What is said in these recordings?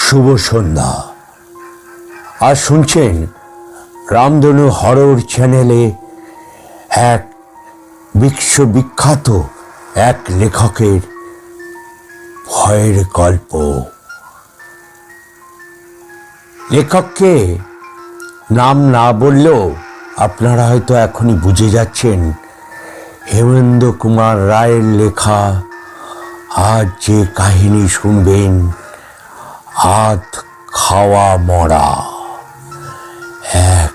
শুভ সন্ধ্যা। আর শুনছেন রামধনু হরর চ্যানেলে এক বিশ্ববিখ্যাত এক লেখকের ভয়ের গল্প। লেখককে নাম না বললেও আপনারা হয়তো এখনই বুঝে যাচ্ছেন হেমেন্দ্র কুমার রায়ের লেখা আজ যে কাহিনী শুনবেন, হাত খাওয়া মরা, এক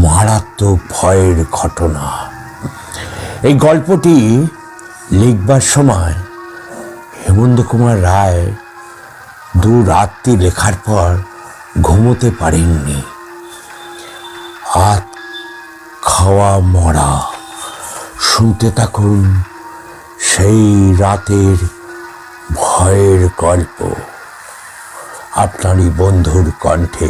মারাত্মক ভয়ের ঘটনা। এই গল্পটি লিখবার সময় হেমেন্দ্র কুমার রায় দু রাত্রি লেখার পর ঘুমোতে পারেননি। হাত খাওয়া মরা, শুনতে থাকুন সেই রাতের ভয়ের গল্প আপনারই বন্ধুর কণ্ঠে।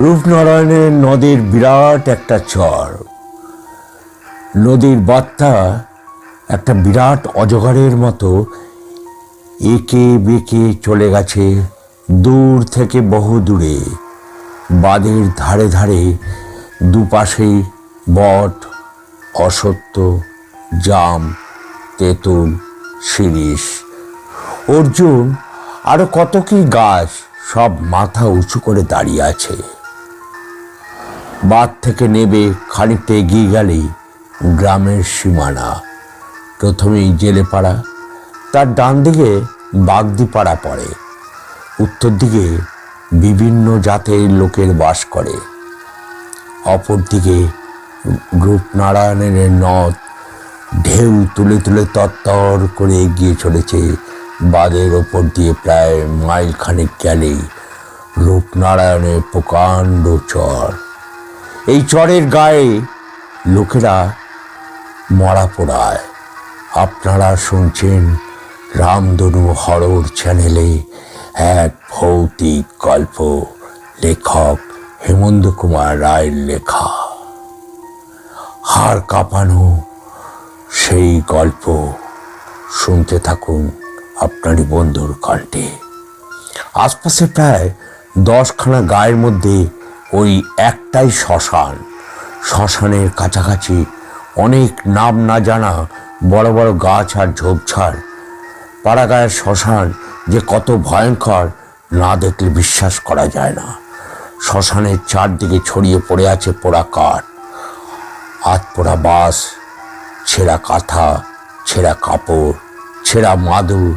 রূপনারায়ণের নদীর বিরাট একটা চর। নদীর বাত্তা একটা বিরাট অজগরের মতো এঁকে বেঁকে চলে গেছে দূর থেকে বহু দূরে। বাঁধের ধারে ধারে দুপাশে বট, অশ্বত্থ, জাম, তেঁতুল, শিরীষ, অর্জুন আরো কত কি গাছ সব মাথা উঁচু করে দাঁড়িয়ে আছে। বাঁধ থেকে নেবে খানিকটা এগিয়ে গেলেই গ্রামের সীমানা। প্রথমেই জেলেপাড়া, তার ডান দিকে বাগদিপাড়া পড়ে, উত্তর দিকে বিভিন্ন জাতের লোকের বাস করে। অপর দিকে রূপনারায়ণের নদ ঢেউ তুলে তুলে তত্তর করে এগিয়ে চলেছে। বাঁধের ওপর দিয়ে প্রায় মাইল খানিক গেলেই রূপনারায়ণের প্রকাণ্ড চর। এই চরের গায়ে লোকেরা মরা পোড়ায়। আপনারা শুনছেন রামধনু হরর চ্যানেলে এক ভৌতিক গল্প, লেখক হেমেন্দ্র কুমার রায়ের লেখা। হাড় কাঁপানো সেই গল্প শুনতে থাকুন আপনারই বন্ধুর কণ্ঠে। আশপাশে প্রায় 10খানা গায়ের মধ্যে ওই একটাই শ্মশান। শ্মশানের কাছাকাছি অনেক নাম না জানা বড় বড় গাছ আর ঝোপঝাড়। পাড়াগায়ের শ্মশান যে কত ভয়ঙ্কর না দেখলে বিশ্বাস করা যায় না। শ্মশানের চারদিকে ছড়িয়ে পড়ে আছে পোড়া কাঠ, হাত পোড়া বাঁশ, ছেঁড়া কাঁথা, ছেঁড়া কাপড়, ছেঁড়া মাদুর,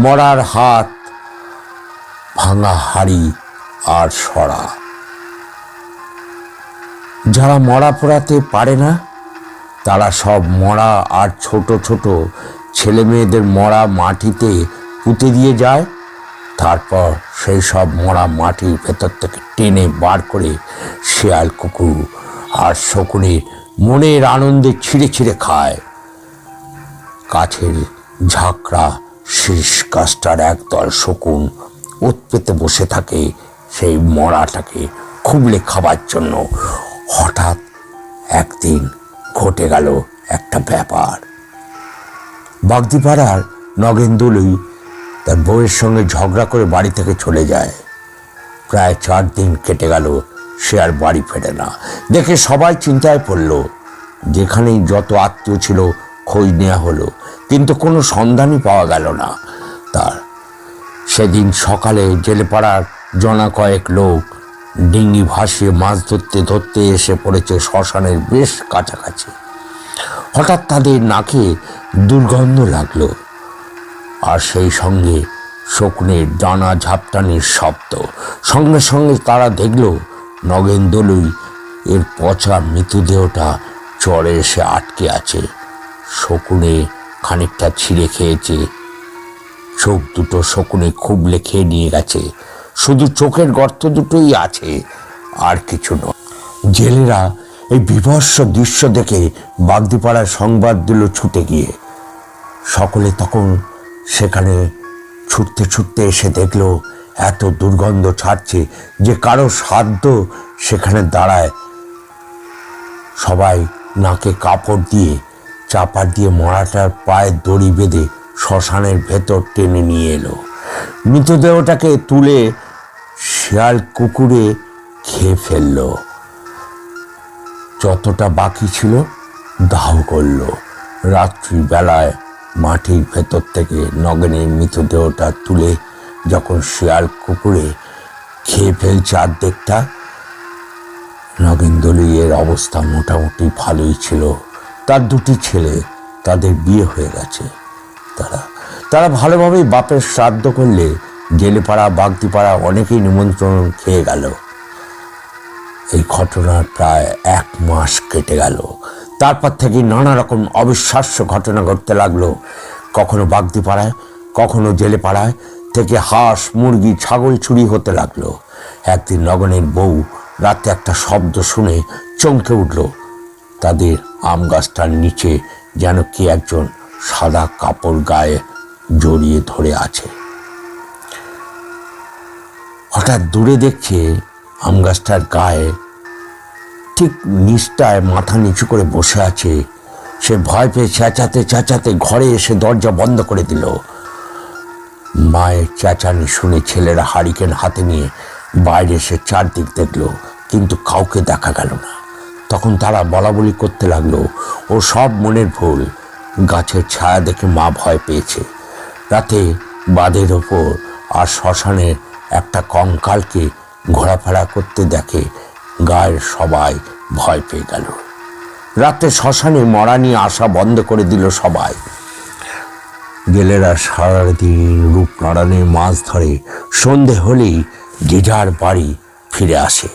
মরার হাত, ভাঙা হাড়ি আর সরা। যারা মরা পোড়াতে পারে না তারা সব মরা আর ছোট ছোট ছেলে মেয়েদের মরা মাটিতে পুঁতে দিয়ে যায়। তারপর সেই সব মরা মাটির ভেতর থেকে টেনে বার করে শেয়াল, কুকুর আর শকুনে মনের আনন্দে ছিঁড়ে ছিঁড়ে খায়। কাছের ঝাঁকড়া শীষ গাছটার একদল শকুন ওত পেতে বসে থাকে সেই মরাটাকে খুবলে খাবার জন্য। হঠাৎ একদিন ঘটে গেল একটা ব্যাপার। বাগদিপাড়ার নগেন্দুলই তার বউয়ের সঙ্গে ঝগড়া করে বাড়ি থেকে চলে যায়। প্রায় 4 দিন কেটে গেল, সে আর বাড়ি ফেরে না। দেখে সবাই চিন্তায় পড়ল। যেখানেই যত আত্মীয় ছিল খোঁজ নেওয়া হলো, কিন্তু কোনো সন্ধানই পাওয়া গেল না তার। সেদিন সকালে জেলেপাড়ার জনা কয়েক লোক ডিঙি ভাসিয়ে মাছ ধরতে ধরতে এসে পড়েছে শ্মশানের বেশ কাছাকাছি। হঠাৎ তাদের নাকে দুর্গন্ধ লাগলো, আর সেই সঙ্গে শকুনের ডানা ঝাপটানির শব্দ। সঙ্গে সঙ্গে তারা দেখল নগেন্দলই এর পচা মৃতদেহটা চরে এসে আটকে আছে। শকুনে খানিকটা ছিঁড়ে খেয়েছে, চোখ দুটো শকুনে খুবলে খেয়ে নিয়ে গেছে। শুধু চোখের গর্ত দুটোই আছে, আর কিছু নয়। জেলেরা এই বিভৎস দৃশ্য দেখে বাগদিপাড়ায় সংবাদ দিল ছুটে গিয়ে। সকলে তখন সেখানে ছুটতে ছুটতে এসে দেখল এত দুর্গন্ধ ছাড়ছে যে কারো সাধ্য সেখানে দাঁড়ায়। সবাই নাকে কাপড় দিয়ে চাপা দিয়ে মরাটার পায়ে দড়ি বেঁধে শ্মশানের ভেতর টেনে নিয়ে এলো। মৃতদেহটাকে তুলে শেয়াল কুকুরে খেয়ে ফেলল। যতটা বাকি ছিল দাহ করল। রাত্রিবেলায় মাটির ভেতর থেকে নগেনের মৃতদেহটা তুলে যখন শেয়াল কুকুরে খেয়ে ফেলছে অর্ধেকটা, নগেন দলুইয়ের অবস্থা মোটামুটি ভালোই ছিল। তার দুটি ছেলে, তাদের বিয়ে হয়ে গেছে। তারা ভালোভাবেই বাপের শ্রাদ্ধ করলে জেলেপাড়া বাগদিপাড়া অনেকেই নিমন্ত্রণ খেয়ে গেল। এই ঘটনার প্রায় 1 মাস কেটে গেল। তারপর থেকে নানা রকম অবিশ্বাস্য ঘটনা ঘটতে লাগলো। কখনো বাগদিপাড়ায়, কখনো জেলেপাড়ায় থেকে হাঁস, মুরগি, ছাগল চুরি হতে লাগলো। একদিন নগেনের বউ রাতে একটা শব্দ শুনে চমকে উঠল। তাদের আম গাছটার নিচে যেন কি একজন সাদা কাপড় গায়ে জড়িয়ে ধরে আছে। হঠাৎ দূরে দেখছে আম গাছটার গায়ে ঠিক নিচটায় মাথা নিচু করে বসে আছে। সে ভয় পেয়ে চেঁচাতে চেঁচাতে ঘরে এসে দরজা বন্ধ করে দিল। মায়ের চেঁচানি শুনে ছেলেরা হারিকেন হাতে নিয়ে বাইরে এসে চারদিক দেখলো, কিন্তু কাউকে দেখা গেল না। তখন তারা বলাবলি করতে লাগলো, ও সব মনের ভুল। গাছের ছায়া দেখে মা ভয় পেয়েছে। রাতে বাঁধের ওপর আর শ্মশানের একটা কঙ্কালকে ঘোরাফেরা করতে দেখে গায়ের সবাই ভয় পেয়ে গেল। রাতে শ্মশানে মরা নিয়ে আসা বন্ধ করে দিল সবাই। জেলেরা সারাদিন রূপনারায়ণে মাছ ধরে সন্ধে হলেই যে যার বাড়ি ফিরে আসে।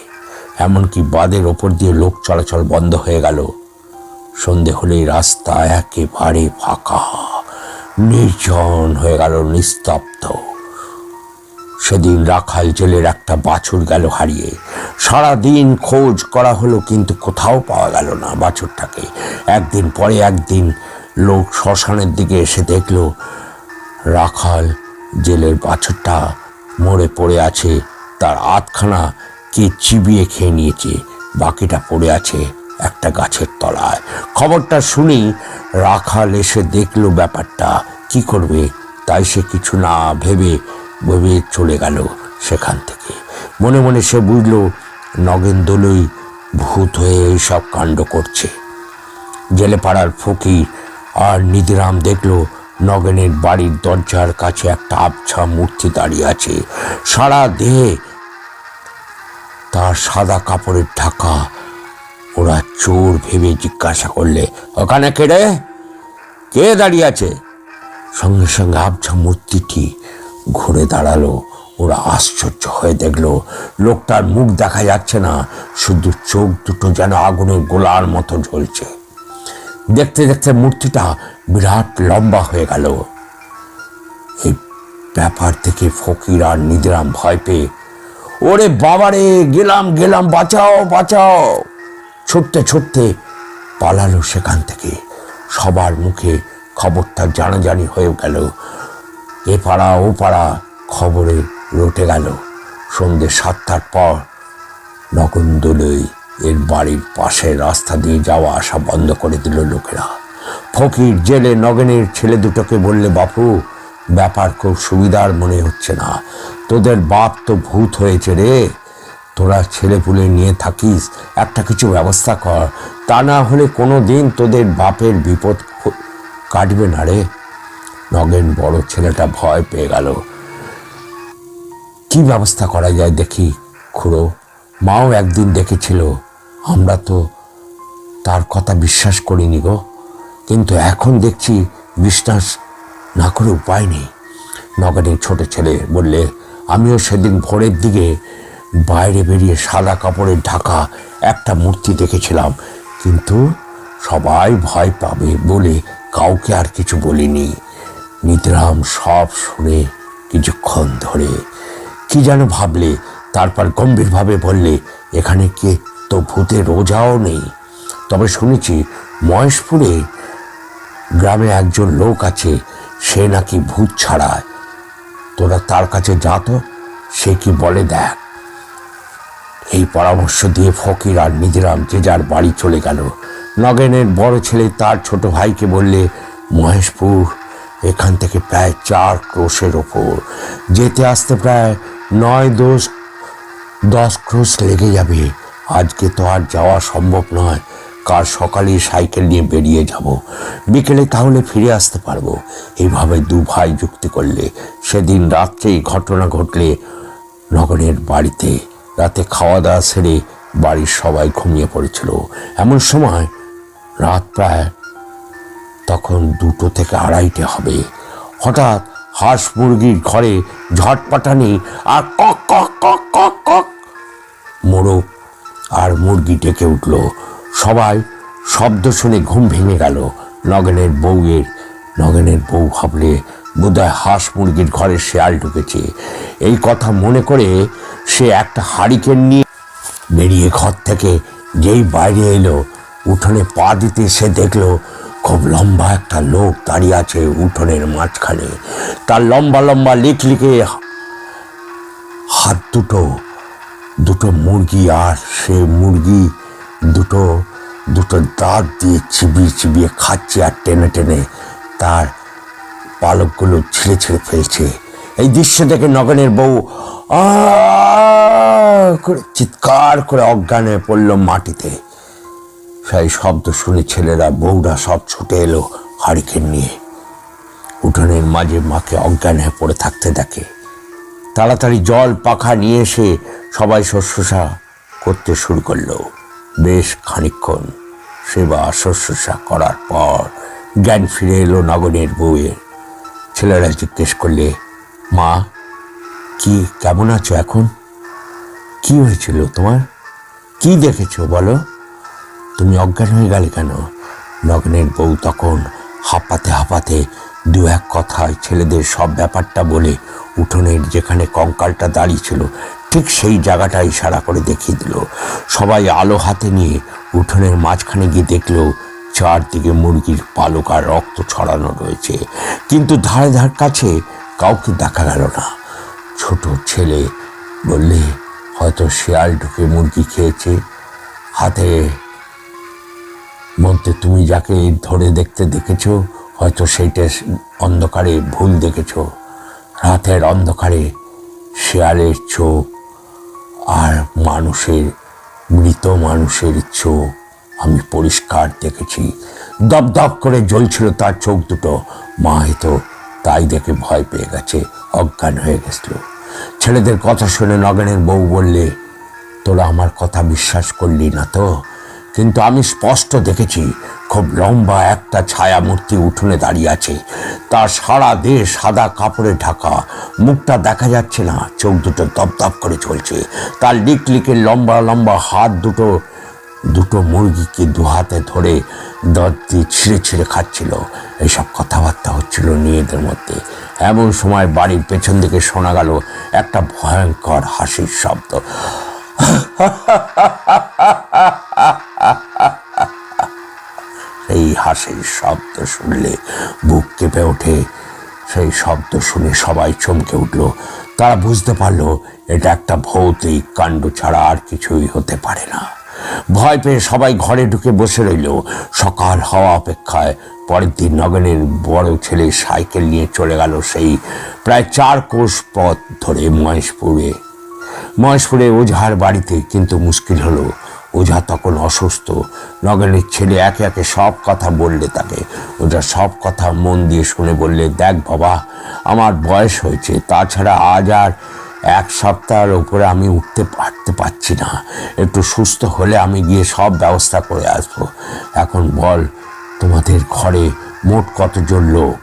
এমনকি বাঁধের ওপর দিয়ে লোক চলাচল বন্ধ হয়ে গেল। সন্ধে হলেই রাস্তা একেবারে ফাঁকা, নির্জন হয়ে গেল, নিস্তব্ধ। সেদিন রাখাল জেলের একটা বাছুর গেল হারিয়ে। সারাদিন খোঁজ করা হলো, কিন্তু কোথাও পাওয়া গেল না বাছুরটাকে। একদিন পরে একদিন লোক শ্মশানের দিকে এসে দেখলো রাখাল জেলের বাছুরটা মরে পড়ে আছে। তার আধখানা কে চিবিয়ে খেয়ে নিয়েছে, বাকিটা পড়ে আছে একটা গাছের তলায়। খবরটা শুনি রাখাল এসে দেখলো ব্যাপারটা। কি করবে তাই সে কিছু না ভেবে চলে গেল সেখান থেকে। মনে মনে সে বুঝল নগেন দলুই ভূত হয়ে এইসব কাণ্ড করছে। জেলেপাড়ার ফকির আর নিধিরাম দেখলো নগেনের বাড়ির দরজার কাছে একটা আবছা মূর্তি দাঁড়িয়ে আছে। সারা দেহে তার সাদা কাপড়ের ঢাকা। ওরা চোর ভেবে জিজ্ঞাসা করলে, ওখানে কে রে, কে দাঁড়িয়ে আছে? সঙ্গে সঙ্গে আবছা মূর্তিটি ঘুরে দাঁড়ালো। ওরা আশ্চর্য হয়ে দেখলো লোকটার মুখ দেখা যাচ্ছে না, শুধু চোখ দুটো যেন আগুনের গোলার মতো জ্বলছে। দেখতে দেখতে মূর্তিটা বিরাট লম্বা হয়ে গেল। এই ব্যাপার থেকে ফকির আর নিধিরাম ভয় পেয়ে, ওরে বাবারে, গেলাম গেলাম, বাঁচাও বাঁচাও, ছুটতে ছুটতে পালালো সেখান থেকে। সবার মুখে খবরটা জানাজানি হয়ে গেল। এ পাড়া ও পাড়া খবরে রটে গেল। সন্ধ্যে 7টার পর নগেন দলুই এর বাড়ির পাশের রাস্তা দিয়ে যাওয়া আসা বন্ধ করে দিল লোকেরা। ফকির জেলে নগেনের ছেলে দুটোকে বললে, বাপু, ব্যাপার খুব সুবিধার মনে হচ্ছে না। তোদের বাপ তো ভূত হয়েছে রে। তোরা ছেলেপুলে নিয়ে থাকিস, একটা কিছু ব্যবস্থা কর, তা না হলে কোনো দিন তোদের বাপের বিপদ কাটবে না রে। নগেন বড় ছেলেটা ভয় পেয়ে গেল। কি ব্যবস্থা করা যায় দেখি খুড়ো, মাও একদিন দেখেছিল, আমরা তো তার কথা বিশ্বাস করিনি গো, কিন্তু এখন দেখছি বিশ্বাস না করে উপায় নেই। নগেনের ছোট ছেলে বললে, আমিও সেদিন ভোরের দিকে বাইরে বেরিয়ে সাদা কাপড়ের ঢাকা একটা মূর্তি দেখেছিলাম, কিন্তু সবাই ভয় পাবে বলে কাউকে আর কিছু বলিনি। নিধিরাম সব শুনে কিছুক্ষণ ধরে কি যেন ভাবলে, তারপর গম্ভীরভাবে বললে, এখানে কে তো ভূতের রোজাও নেই, তবে শুনেছি মহেশপুরে গ্রামে একজন লোক আছে, সে নাকি ভূত ছাড়ায়। তোরা তার কাছে যা তো, সে কি বলে দেখ। এই পরামর্শ দিয়ে ফকির আর নিধিরাম যে যার বাড়ি চলে গেল। নগেনের বড় ছেলে তার ছোট ভাইকে বললে, মহেশপুর এখান থেকে প্রায় 4 ক্রোশের ওপর যেতে আসতে প্রায় 9-10 ক্রোশ লেগে যাবে। আজকে তো আর যাওয়া সম্ভব নয়, কাল সকালে সাইকেল নিয়ে বেরিয়ে যাব, বিকেলে তাহলে ফিরে আসতে পারবো। এইভাবে দু ভাই যুক্তি করলে সেদিন রাত্রেই ঘটনা ঘটলে নগরের বাড়িতে। রাতে খাওয়া দাওয়া সেরে বাড়ির সবাই ঘুমিয়ে পড়েছিল। এমন সময় রাত প্রায় তখন 2টো থেকে 2:30 হবে। হঠাৎ হাঁস মুরগির ঘরে ঝটপটানি আর কক কক কক কক কক মোরগ আর মুরগি ডেকে উঠল। সবাই শব্দ শুনে ঘুম ভেঙে গেল। নগেনের বউ ভাবলে বোধহয় হাঁস মুরগির ঘরে শেয়াল ঢুকেছে। এই কথা মনে করে সে একটা হারিকেন নিয়ে বেরিয়ে ঘর থেকে যেই বাইরে এলো, উঠোনে পা দিতে সে দেখলো খুব লম্বা একটা লোক দাঁড়িয়ে আছে উঠোনের মাঝখানে। তার লম্বা লম্বা লিকলিকে হাত দুটো মুরগি, আর সে মুরগি দুটো দাঁত দিয়ে চিবিয়ে চিবিয়ে খাচ্ছে আর টেনে টেনে তার পালকগুলো ছিঁড়ে ছিঁড়ে ফেলছে। এই দৃশ্য দেখে নগেনের বউ করে চিৎকার করে অজ্ঞান হয়ে পড়ল মাটিতে। সেই শব্দ শুনে ছেলেরা বউরা সব ছুটে এলো হারিকেন নিয়ে। উঠোনের মাঝে মাকে অজ্ঞান হয়ে পড়ে থাকতে দেখে। তাড়াতাড়ি জল পাখা নিয়ে এসে সবাই শুশ্রূষা করতে শুরু করলো। বেশ খানিকক্ষণ সেবা শুশ্রূষা করার পর জ্ঞান ফিরে এলো নগরের বউয়ের। ছেলেরা জিজ্ঞেস করলে, মা কি কেমন আছো এখন? কি হয়েছিল তোমার? কি দেখেছো বলো? তুমি অজ্ঞান হয়ে গেলে কেন? নগেনের বউ তখন হাঁপাতে হাঁপাতে 2-1 কথায় ছেলেদের সব ব্যাপারটা বলে উঠোনের যেখানে কঙ্কালটা দাঁড়িয়ে ছিল ঠিক সেই জায়গাটা ইশারা করে দেখিয়ে দিল। সবাই আলো হাতে নিয়ে উঠোনের মাঝখানে গিয়ে দেখলো চারদিকে মুরগির পালক আর রক্ত ছড়ানো রয়েছে, কিন্তু ধারে কাছে কাউকে দেখা গেল না। ছোট ছেলে বললে, হয়তো শেয়াল ঢুকে মুরগি খেয়েছে। হাতে বলতে, তুমি যাকে ধরে দেখতে দেখেছো হয়তো সেইটা অন্ধকারে ভুল দেখেছো। রাতের অন্ধকারে শেয়ালের চোখ আর মৃত মানুষের চোখ আমি পরিষ্কার দেখেছি। দপদপ করে জ্বলছিল তার চোখ দুটো। মা হয়তো তাই দেখে ভয় পেয়ে গেছে, অজ্ঞান হয়ে গেছিল। ছেলেদের কথা শুনে নগেনের বউ বললে, তোরা আমার কথা বিশ্বাস করলি না তো? কিন্তু আমি স্পষ্ট দেখেছি খুব লম্বা একটা ছায়া মূর্তি উঠোনে দাঁড়িয়ে আছে। তার সারা দেহ সাদা কাপড়ে ঢাকা, মুখটা দেখা যাচ্ছে না, চোখ দুটো দপদপ করে চলছে। তার লিকলিকে লম্বা লম্বা হাত দুটো মুরগিকে 2 হাতে ধরে দাঁত দিয়ে ছিঁড়ে ছিঁড়ে খাচ্ছিল। এইসব কথাবার্তা হচ্ছিল নিজেদের মধ্যে। এমন সময় বাড়ির পেছন দিকে শোনা গেল একটা ভয়ঙ্কর হাসির শব্দ। এই হাসির শব্দ শুনলে বুক কেঁপে ওঠে। সেই শব্দ শুনে সবাই চমকে উঠল। তারা বুঝতে পারল এটা একটা ভৌতিক কাণ্ড ছাড়া আর কিছুই হতে পারে না। ভয় পেয়ে সবাই ঘরে ঢুকে বসে রইল সকাল হওয়া অপেক্ষায়। পরের দিন নগেনের বড় ছেলে সাইকেল নিয়ে চলে গেল সেই প্রায় 4 কোষ পথ ধরে মহেশপুরে ওঝার বাড়িতে। কিন্তু মুশকিল হলো, ওঝা তখন অসুস্থ। নগেনের ছেলে একে একে সব কথা বললে তাকে। ওঝা সব কথা মন দিয়ে শুনে বললে, দেখ বাবা, আমার বয়স হয়েছে, তাছাড়া আজ আর 1 সপ্তাহের উপরে আমি উঠতে পারছি না। একটু সুস্থ হলে আমি গিয়ে সব ব্যবস্থা করে আসবো। এখন বল, তোমাদের ঘরে মোট কতজন লোক?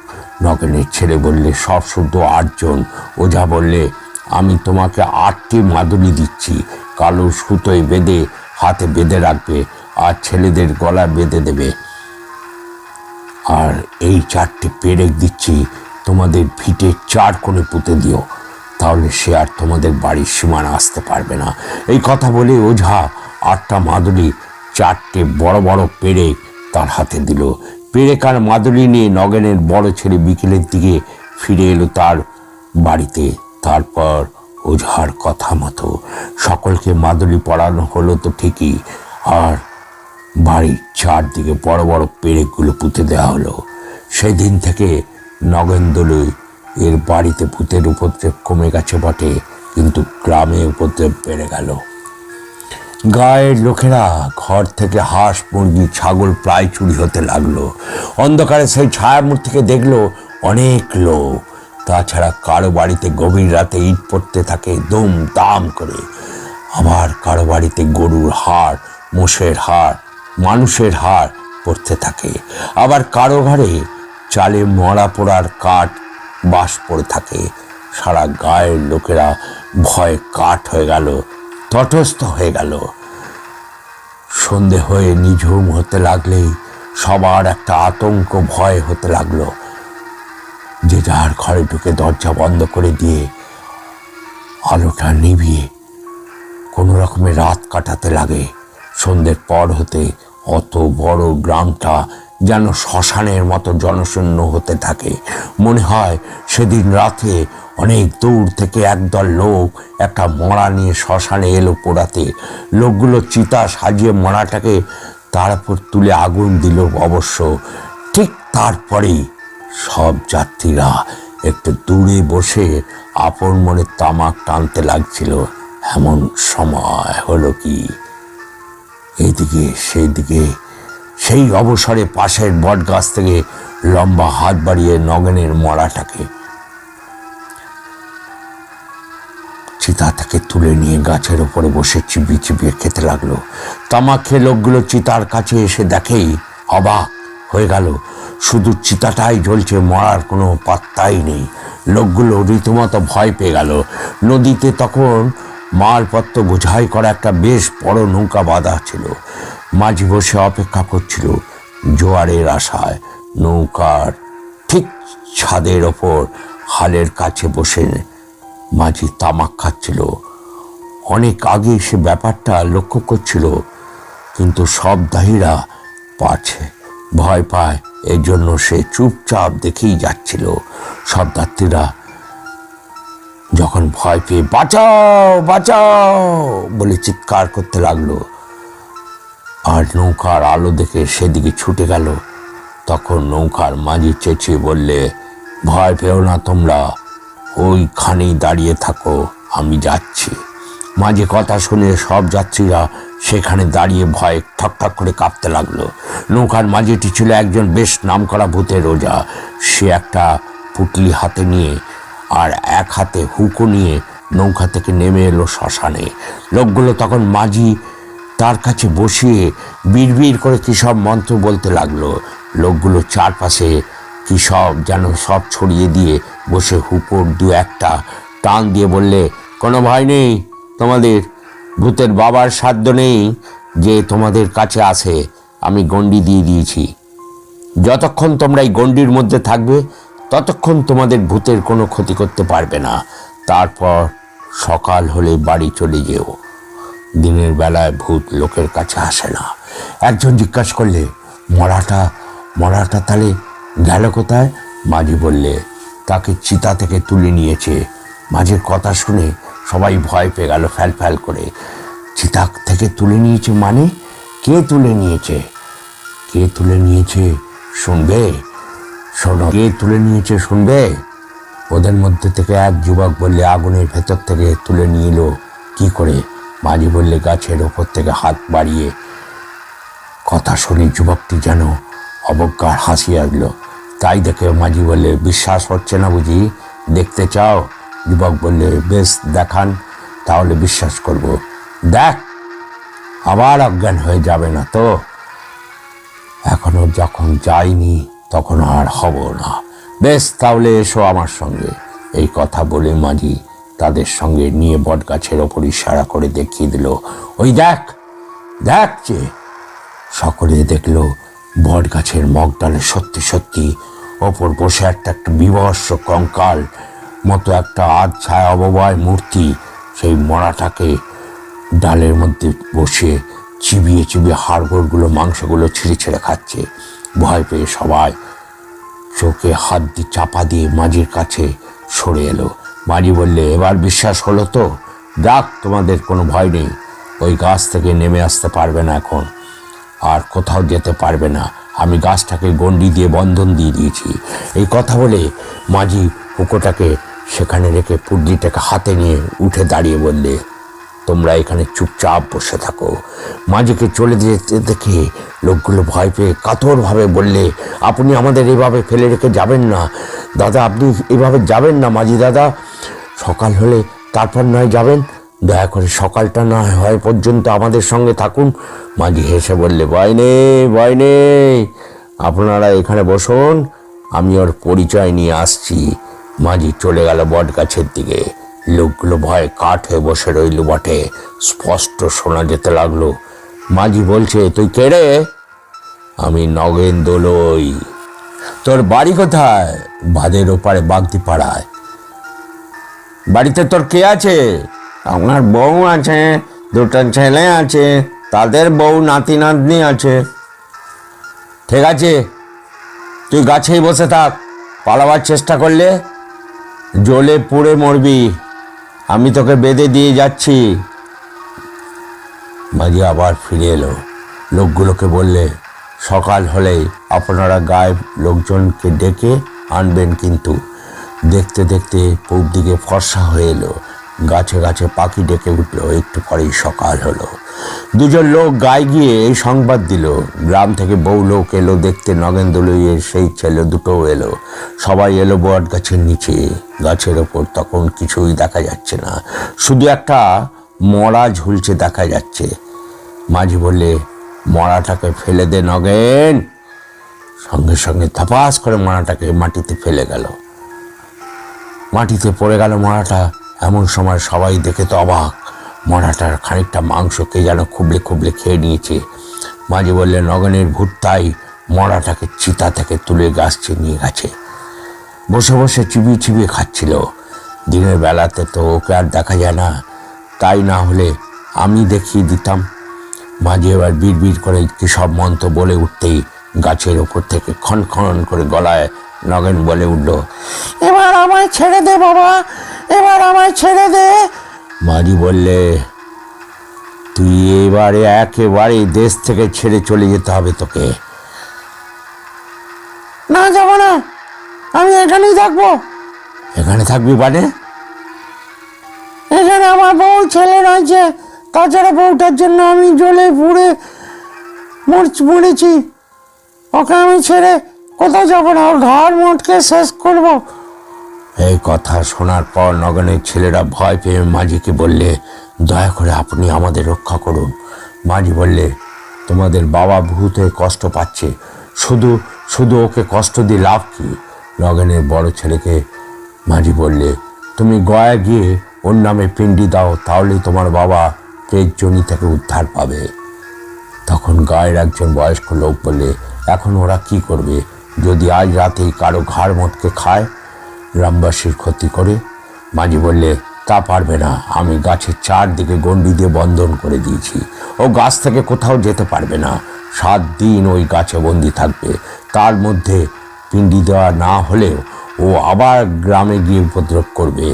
নগেনের ছেলে বললে, সব শুদ্ধ 8 জন। ওঝা বললে, আমি তোমাকে 8টি মাদুলি দিচ্ছি, কালো সুতোয় বেঁধে হাতে বেঁধে রাখবে আর ছেলেদের গলা বেঁধে দেবে। আর এই 4টি পেরেক দিচ্ছি, তোমাদের ভিটে 4 কোণে পুঁতে দিও, তাহলে সে আর তোমাদের বাড়ির সীমানা আসতে পারবে না। এই কথা বলে ওঝা 8টা মাদুলি 4টে বড় বড় পেরেক তার হাতে দিল। পেরেক আর মাদুলি নিয়ে নগেনের বড় ছেলে বিকেলের দিকে ফিরে এলো তার বাড়িতে। তারপর ওঝার কথা মতো সকলকে মাদুলি পরানো হলো তো ঠিকই, আর বাড়ির চারদিকে বড় বড় পেরেকগুলো পুঁতে দেওয়া হলো। সেই দিন থেকে নগেন্দ্র এর বাড়িতে ভূতের উপদ্রব কমে গেছে বটে, কিন্তু গ্রামে উপদ্রব বেড়ে গেল। গায়ের লোকেরা ঘর থেকে হাঁস, মুরগি, ছাগল প্রায় চুরি হতে লাগলো। অন্ধকারে সেই ছায়ামূর্তিকে দেখলো অনেক লোক। তাছাড়া কারো বাড়িতে গভীর রাতে ইট পড়তে থাকে দুম দাম করে। আবার কারো বাড়িতে গরুর হাড়, মোষের হাড়, মানুষের হাড় পড়তে থাকে। আবার কারো ঘরে চালে মরা পোড়ার কাঠ বাস পড়ে থাকে। সারা গায়ের লোকেরা ভয়ে কাঠ হয়ে গেল, তটস্থ হয়ে গেল। সন্ধে হয়ে নিঝুম হতে লাগলেই সবার একটা আতঙ্ক ভয় হতে লাগলো। যে যার ঘরে ঢুকে দরজা বন্ধ করে দিয়ে আলোটা নিভিয়ে কোনো রকমের রাত কাটাতে লাগে। সন্ধ্যের পর হতে অত বড় গ্রামটা যেন শ্মশানের মতো জনশূন্য হতে থাকে। মনে হয় সেদিন রাতে অনেক দূর থেকে একদল লোক একটা মড়া নিয়ে শ্মশানে এলো পোড়াতে। লোকগুলো চিতা সাজিয়ে মড়াটাকে তার উপর তুলে আগুন দিল অবশ্য। ঠিক তারপরেই সব যাত্রীরা একটু দূরে বসে আপন মনে তামাক টানতে লাগছিল। এমন সময় হলো কি, এইদিকে সেইদিকে সেই অবসরে পাশের বট গাছ থেকে লম্বা হাত বাড়িয়ে নগেনের মড়াটাকে চিতা থেকে তুলে নিয়ে গাছের ওপরে বসে চিবিয়ে চিবিয়ে খেতে লাগলো। তামাক খেয়ে লোকগুলো চিতার কাছে এসে দেখেই অবাক হয়ে গেল, শুধু চিতাটাই জ্বলছে, মরার কোনো পাত্তাই নেই। লোকগুলো রীতিমতো ভয় পেয়ে গেল। নদীতে তখন মালপত্র বোঝাই করা একটা বেশ বড় নৌকা বাঁধা ছিল। মাঝি বসে অপেক্ষা করছিল জোয়ারের আশায়। নৌকার ঠিক ছাদের ওপর হালের কাছে বসে মাঝি তামাক খাচ্ছিল। অনেক আগে সে ব্যাপারটা লক্ষ্য করছিল, কিন্তু সব দাহীরা পাছে ভয় পায়, এই জন্য সে চুপচাপ দেখেই যাচ্ছিল। সব যাত্রীরা যখন ভয় পেয়ে বাঁচাও বাঁচাও বলে চিৎকার করতে লাগলো আর নৌকার আলো দেখে সেদিকে ছুটে গেল, তখন নৌকার মাঝি চেঁচিয়ে বললে, ভয় পেও না তোমরা, ওইখানেই দাঁড়িয়ে থাকো, আমি যাচ্ছি। মাঝে কথা শুনে সব যাত্রীরা সেখানে দাঁড়িয়ে ভয়ে ঠকঠক করে কাঁপতে লাগলো। নৌকার মাঝিটি ছিল একজন বেশ নামকরা ভূতের ওঝা। সে একটা পুটলি হাতে নিয়ে আর এক হাতে হুকো নিয়ে নৌকা থেকে নেমে এলো শ্মশানে। লোকগুলো তখন মাঝি তার কাছে বসিয়ে বিড়বিড় করে কী সব মন্ত্র বলতে লাগলো। লোকগুলো চারপাশে কী সব যেন সব ছড়িয়ে দিয়ে বসে হুকোর দু একটা টান দিয়ে বললে, কোনো ভয় নেই তোমাদের, ভূতের বাবার সাধ্য নেই যে তোমাদের কাছে আসে, আমি গণ্ডি দিয়ে দিয়েছি। যতক্ষণ তোমরা এই গণ্ডির মধ্যে থাকবে ততক্ষণ তোমাদের ভূতের কোনো ক্ষতি করতে পারবে না। তারপর সকাল হলে বাড়ি চলে যেও। দিনের বেলায় ভূত লোকের কাছে আসে না। একজন জিজ্ঞাসা করলে, মরাটা তাহলে গেল কোথায়? মাঝি বললে, তাকে চিতা থেকে তুলে নিয়েছে। মাঝির কথা শুনে সবাই ভয় পেয়ে গেল ফ্যাল ফ্যাল করে। চিতা থেকে তুলে নিয়েছে মানে? কে তুলে নিয়েছে? কে তুলে নিয়েছে শুনবে? শোনো, কে তুলে নিয়েছে শুনবে? ওদের মধ্যে থেকে এক যুবক বললে, আগুনের ভেতর থেকে তুলে নিয়ে এলো। কি করে? মাঝি বললে, গাছের ওপর থেকে হাত বাড়িয়ে। কথা শুনে যুবকটি যেন অবজ্ঞার হাসি আসলো। তাই দেখে মাঝি বললে, বিশ্বাস হচ্ছে না বুঝি, দেখতে চাও? যুবক বললে, বেশ দেখান, তাহলে বিশ্বাস করব। দেখ, আবার অজ্ঞান হয়ে যাবে না তো? এখনো যখন যাইনি তখন আর হব না। বেশ, তাহলে এসো আমার সঙ্গে। এই কথা বলে মাঝি তাদের সঙ্গে নিয়ে বটগাছের ওপর ইশারা করে দেখিয়ে দিল, ওই দেখ যে। সকলে দেখল বটগাছের মগডালে সত্যি সত্যি ওপর বসে একটা বিভৎস কঙ্কাল মতো একটা আধছায়া অববায় মূর্তি সেই মরাটাকে ডালের মধ্যে বসে চিবিয়ে চিবিয়ে হাড়গোড়গুলো মাংসগুলো ছিঁড়ে ছিঁড়ে খাচ্ছে। ভয় পেয়ে সবাই চোখে হাত দিয়ে চাপা দিয়ে মাঝির কাছে সরে এলো। মাঝি বললে, এবার বিশ্বাস হলো তো? যাক, তোমাদের কোনো ভয় নেই। ওই গাছ থেকে নেমে আসতে পারবে না এখন, আর কোথাও যেতে পারবে না। আমি গাছটাকে গণ্ডি দিয়ে বন্ধন দিয়ে দিয়েছি। এই কথা বলে মাঝি হুঁকোটাকে সেখানে রেখে পুডলিটাকে হাতে নিয়ে উঠে দাঁড়িয়ে বললে, তোমরা এখানে চুপচাপ বসে থাকো। মাঝিকে চলে যেতে দেখে লোকগুলো ভয় পেয়ে কাতরভাবে বললে, আপনি আমাদের এভাবে ফেলে রেখে যাবেন না দাদা, আপনি এভাবে যাবেন না মাঝি দাদা। সকাল হলে তারপর নয় যাবেন, দয়া করে সকালটা না হয় পর্যন্ত আমাদের সঙ্গে থাকুন। মাঝি হেসে বললে, ভয় নেই, আপনারা এখানে বসুন, আমি ওর পরিচয় নিয়ে আসছি। মাঝি চলে গেল বট গাছের দিকে। লোকগুলো ভয়ে কাঠ হয়ে বসে রইল বটে। স্পষ্ট শোনা যেতে লাগলো, মাঝি বলছে, তুই কে রে? আমি নগেন দোলই। তোর বাড়ি কোথায়? বাঁধের ওপারে বাগদি পাড়ায়। বাড়িতে তোর কে আছে? আমার বউ আছে, দুটো ছেলে আছে, তাদের বউ নাতি নাতনি আছে। ঠিক আছে, তুই গাছেই বসে থাক, পালাবার চেষ্টা করলে জ্বলে পুড়ে মরবি। আমি তোকে বেঁধে দিয়ে যাচ্ছি। মাঝি আবার ফিরে এলো। লোকগুলোকে বললে, সকাল হলেই আপনারা গায়েব লোকজনকে ডেকে আনবেন। কিন্তু দেখতে দেখতে পূব দিকে ফর্সা হয়ে এলো। গাছে গাছে পাখি ডেকে উঠল। একটু পরেই সকাল হলো। দুজন লোক গায়ে গিয়ে এই সংবাদ দিল, গ্রাম থেকে বহু লোক এলো দেখতে নগেন দোলইয়ের সেই ছেলে দুটোও এলো। সবাই এলো বট গাছের নিচে। গাছের ওপর তখন কিছুই দেখা যাচ্ছে না, শুধু একটা মরা ঝুলছে দেখা যাচ্ছে। মাঝি বললে, মরাটাকে ফেলে দে নগেন। সঙ্গে সঙ্গে ধপাস করে মরাটাকে মাটিতে ফেলে গেল। মাটিতে পড়ে গেল মরাটা। এমন সময় সবাই দেখে তো অবাক, মরাটার খানিকটা মাংস কে যেন খুবলে খুবলে খেয়ে নিয়েছে। মাঝি বললে, নগেনের ভূতটাই মরাটাকে চিতা থেকে তুলে গাছে নিয়ে গেছে। বসে বসে চিবিয়ে চিবিয়ে খাচ্ছিল। দিনের বেলাতে তো ওকে আর দেখা যায় না, তাই না হলে আমি দেখিয়ে দিতাম। মাঝি এবার বিড় করে কি সব মন্ত্র বলে উঠতেই গাছের ওপর থেকে খন খন করে গলায় নগেন বলে উঠল, এবার আমায় ছেড়ে দে বাবা, এবার আমায় ছেড়ে দে। মাঝি বললে, তুই এবারে একেবারে দেশ থেকে ছেড়ে চলে যেতে হবে তোকে। না, যাবো না, আমি এখানেই থাকবো। এখানে থাকবি মানে? এখানে আমার বউ ছেলে রয়েছে, তাছাড়া বউটার জন্য আমি জ্বলে পুড়ে মরেছি। ওকে আমি ছেড়ে কোথাও যাবো না, ওর ঘর মোটকে শেষ করবো। এই কথা শোনার পর নগেনের ছেলেরা ভয় পেয়ে মাঝিকে বললে, দয়া করে আপনি আমাদের রক্ষা করুন। মাঝি বললে, তোমাদের বাবা ভূতে কষ্ট পাচ্ছে, শুধু শুধু ওকে কষ্ট দিয়ে লাভ কি? নগেনের বড় ছেলেকে মাঝি বললে, তুমি গয়া গিয়ে ওর নামে পিণ্ডি দাও, তাহলেই তোমার বাবা প্রেতজনি থেকে উদ্ধার পাবে। তখন গায়ের একজন বয়স্ক লোক বললে, এখন ওরা কি করবে? যদি আজ রাতেই কারো ঘাড় মটকে খায়, গ্রামবাসীর ক্ষতি করে? মাঝি বললে, তা পারবে না, আমি গাছের চারদিকে গণ্ডি দিয়ে বন্ধন করে দিয়েছি। ও গাছ থেকে কোথাও যেতে পারবে না। 7 দিন ওই গাছে বন্দি থাকবে। তার মধ্যে পিণ্ডি দেওয়া না হলেও ও আবার গ্রামে গিয়ে উপদ্রব করবে।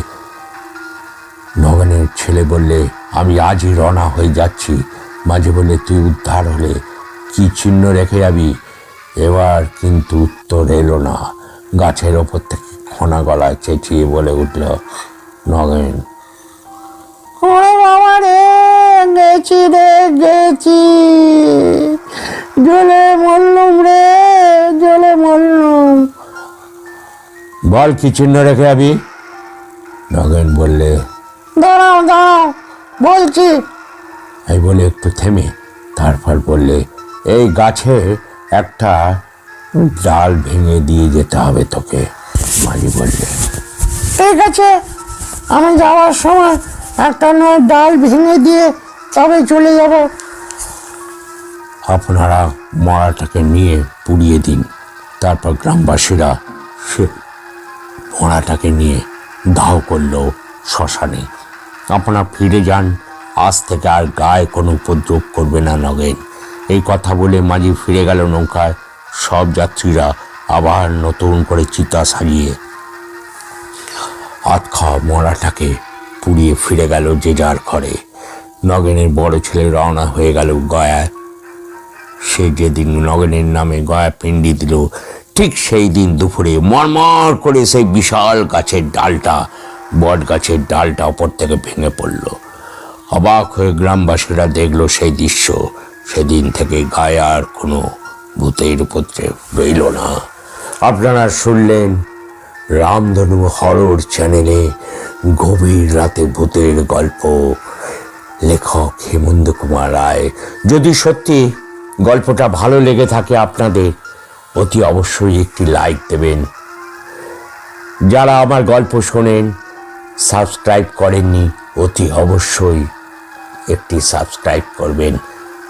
নগেনের ছেলে বললে, আমি আজই রওনা হয়ে যাচ্ছি। মাঝি বললে, তুই উদ্ধার হলে কি চিহ্ন রেখে যাবি? এবার কিন্তু উত্তর এলো না। গাছের ওপর থেকে খোনা গলায় চেঁচিয়ে বলে উঠল নগেন, ওরে বাবা রে, গেছি রে, গেছি, জ্বলে মরলুম রে, জ্বলে মরলুম। বল কি চিহ্ন রেখে যাবি? নগেন বললে, দাঁড়াও দাঁড়াও বলছি। এই বলে একটু থেমে তারপর বললে, এই গাছে একটা ডাল ভেঙে দিয়ে যেতে হবে তোকে। মাঝি বললে, ঠিক আছে, আমি যাওয়ার সময় একটা নয় ডাল ভেঙে দিয়ে তবে চলে যাব। আপনারা মরাটাকে নিয়ে পুড়িয়ে দিন। তারপর গ্রামবাসীরা সে মরাটাকে নিয়ে দাহ করল শ্মশানে। আপনারা ফিরে যান, আজ থেকে আর গায়ে কোনো উপদ্রব করবে না নগেন। এই কথা বলে মাঝি ফিরে গেল নৌকায়। সব যাত্রীরা আবার নতুন করে চিতা সাজিয়ে হাত খাওয়া মরাটাকে পুড়িয়ে ফিরে গেল যে যার ঘরে। নগেনের বড় ছেলে রওনা হয়ে গেল গয়ায়। সে যেদিন নগেনের নামে গয়া পিণ্ডি দিল, ঠিক সেই দিন দুপুরে মরমর করে সেই বিশাল গাছের ডালটা, বট গাছের ডালটা ওপর থেকে ভেঙে পড়ল। অবাক হয়ে গ্রামবাসীরা দেখলো সেই দৃশ্য। সেদিন থেকে গায়ে আর কোনো ভূতের উপদ্রব রইল না। আপনারা শুনলেন রামধনু হরর চ্যানেলে গভীর রাতে ভূতের গল্প, লেখক হেমন্ত কুমার রায়। যদি সত্যি গল্পটা ভালো লেগে থাকে আপনাদের, অতি অবশ্যই একটি লাইক দেবেন। যারা আমার গল্প শোনেন, সাবস্ক্রাইব করেননি, অতি অবশ্যই একটি সাবস্ক্রাইব করবেন।